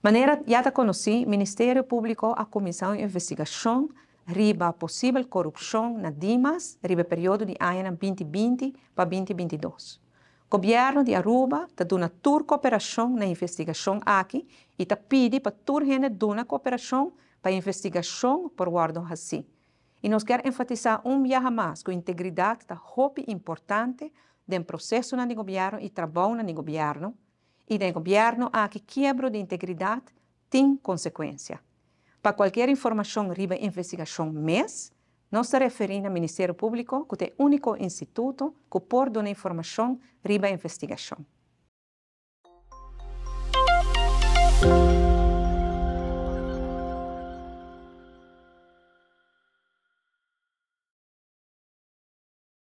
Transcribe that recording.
Maneira já da conheci, Ministério Público a comissão de investigação riba possível corrupção na Dimas, riba período de ano 2020 para 2022. O governo de Aruba está dando toda cooperação na investigação aqui e está pedindo para toda gente dar cooperação para a investigação por guarda assim. E nós queremos enfatizar dia mais que a integridade está muito importante do processo no governo e trabalho no governo. E no governo aqui quebra de integridade tem consequência. Para qualquer informação riba investigação MES, nós nos referimos ao Ministério Público, que é o único instituto que pode dar informação riba investigação.